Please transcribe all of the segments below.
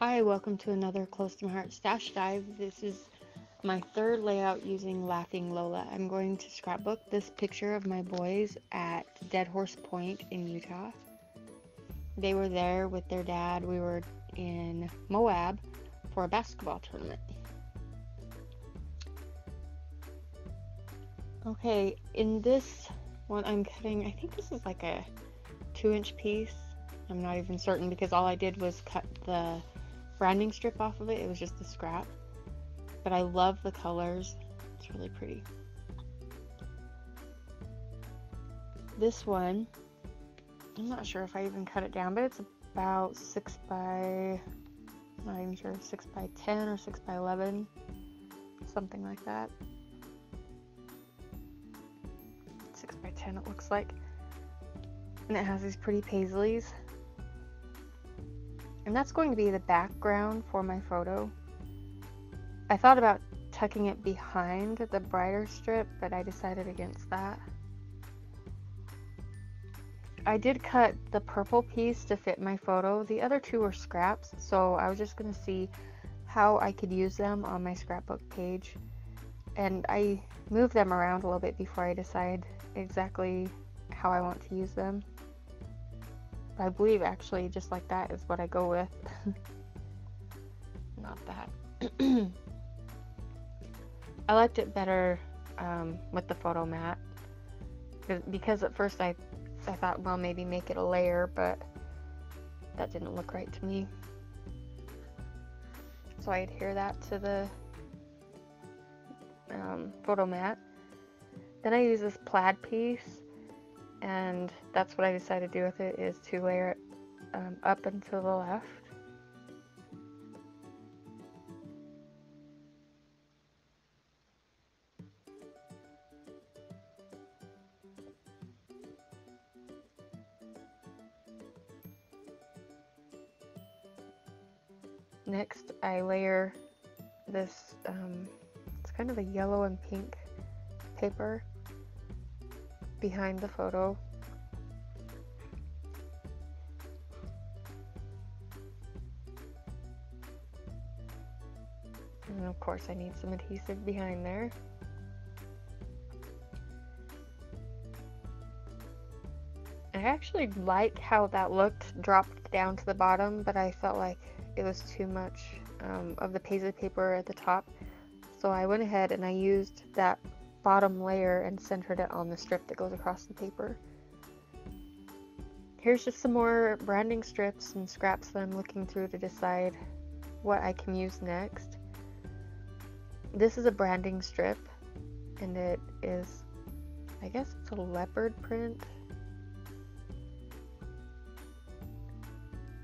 Hi, welcome to another Close to My Heart Stash Dive. This is my third layout using Laughing Lola. I'm going to scrapbook this picture of my boys at Dead Horse Point in Utah. They were there with their dad. We were in Moab for a basketball tournament. Okay, in this one I'm cutting, I think this is like a 2-inch piece. I'm not even certain because all I did was cut the branding strip off of it. It was just the scrap. But I love the colors. It's really pretty. This one, I'm not sure if I even cut it down, but it's about 6 by, I'm not even sure, 6 by 10 or 6 by 11, something like that. 6 by 10 it looks like. And it has these pretty paisleys. And that's going to be the background for my photo. I thought about tucking it behind the brighter strip, but I decided against that. I did cut the purple piece to fit my photo. The other two were scraps, so I was just going to see how I could use them on my scrapbook page. And I move them around a little bit before I decide exactly how I want to use them. But I believe actually just like that is what I go with. Not that. I liked it better with the photo mat because at first I thought, well, maybe make it a layer, but that didn't look right to me. So I adhere that to the photo mat. Then I use this plaid piece, and that's what I decided to do with it, is to layer it up and to the left. Next, I layer this, it's kind of a yellow and pink paper behind the photo. And of course I need some adhesive behind there. I actually like how that looked dropped down to the bottom, but I felt like it was too much of the paisley paper at the top. So I went ahead and I used that bottom layer and centered it on the strip that goes across the paper. Here's just some more branding strips and scraps that I'm looking through to decide what I can use next. This is a branding strip, and it is, I guess it's a leopard print.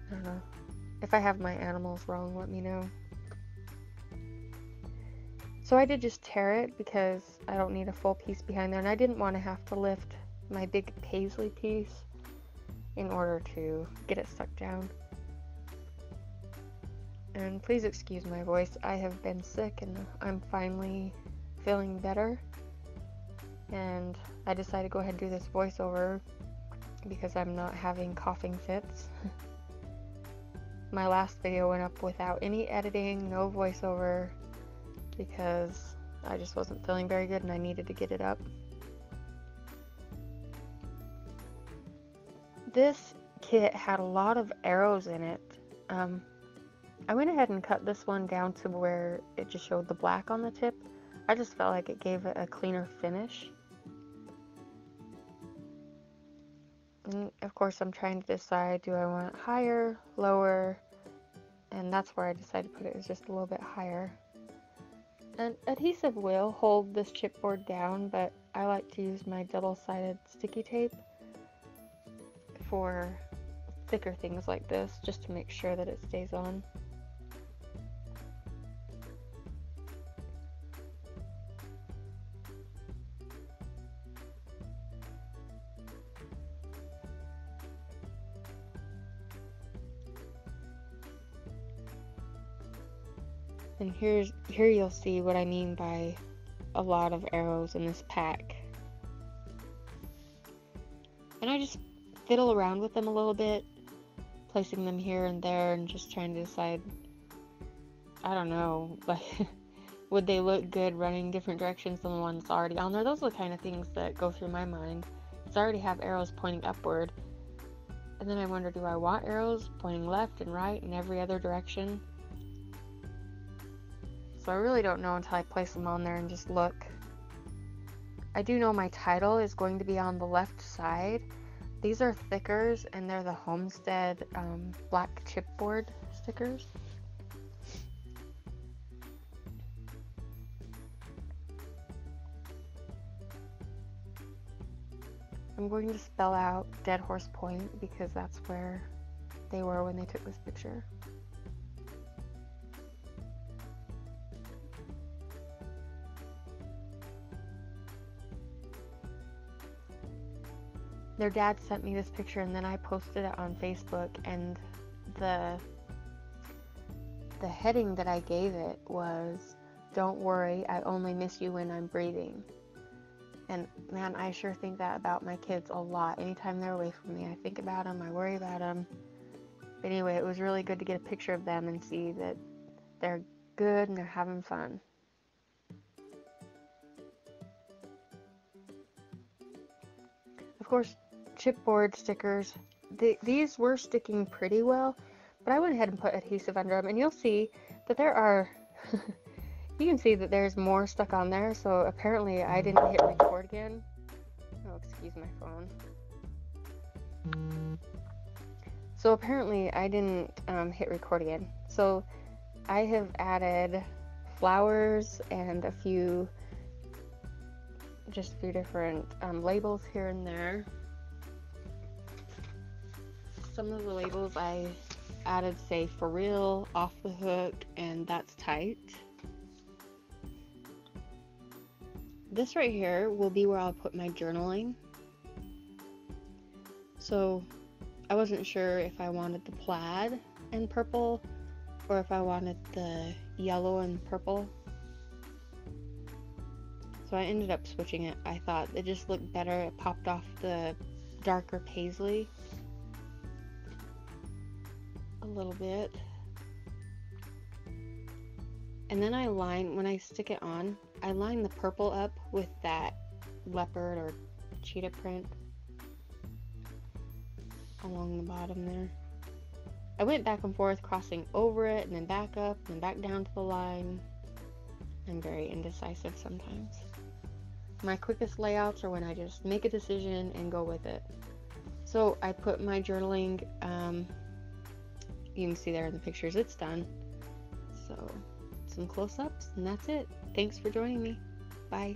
I don't know. If I have my animals wrong, let me know. So I did just tear it because I don't need a full piece behind there, and I didn't want to have to lift my big paisley piece in order to get it stuck down. And please excuse my voice. I have been sick and I'm finally feeling better. And I decided to go ahead and do this voiceover because I'm not having coughing fits. My last video went up without any editing, no voiceover, because I just wasn't feeling very good and I needed to get it up. This kit had a lot of arrows in it. I went ahead and cut this one down to where it just showed the black on the tip. I just felt like it gave it a cleaner finish. And of course I'm trying to decide, do I want it higher, lower, and that's where I decided to put it, is just a little bit higher. And adhesive will hold this chipboard down, but I like to use my double-sided sticky tape for thicker things like this, just to make sure that it stays on. And here you'll see what I mean by a lot of arrows in this pack. And I just fiddle around with them a little bit, placing them here and there and just trying to decide I don't know, like, would they look good running different directions than the one that's already on there? Those are the kind of things that go through my mind. It's already have arrows pointing upward. And then I wonder, do I want arrows pointing left and right in every other direction? So I really don't know until I place them on there and just look. I do know my title is going to be on the left side. These are thickers, and they're the Homestead black chipboard stickers. I'm going to spell out Dead Horse Point because that's where they were when they took this picture. Their dad sent me this picture, and then I posted it on Facebook, and the heading that I gave it was, "Don't worry, I only miss you when I'm breathing." And man, I sure think that about my kids a lot. Anytime they're away from me, I think about them, I worry about them. But anyway, it was really good to get a picture of them and see that they're good and they're having fun. Of course, chipboard stickers, these were sticking pretty well, but I went ahead and put adhesive under them, and you'll see that there are, you can see that there's more stuck on there, so apparently I didn't hit record again. Oh, excuse my phone. So apparently I didn't hit record again. So I have added flowers and a few different labels here and there. Some of the labels I added say "For Real," "Off the Hook," and "That's Tight." This right here will be where I'll put my journaling. So I wasn't sure if I wanted the plaid and purple or if I wanted the yellow and purple. So I ended up switching it. I thought it just looked better. It popped off the darker paisley a little bit. And then when I stick it on, I line the purple up with that leopard or cheetah print along the bottom there. I went back and forth, crossing over it and then back up and then back down to the line. I'm very indecisive sometimes. My quickest layouts are when I just make a decision and go with it. So I put my journaling, you can see there in the pictures, it's done. So some close-ups, and that's it. Thanks for joining me. Bye.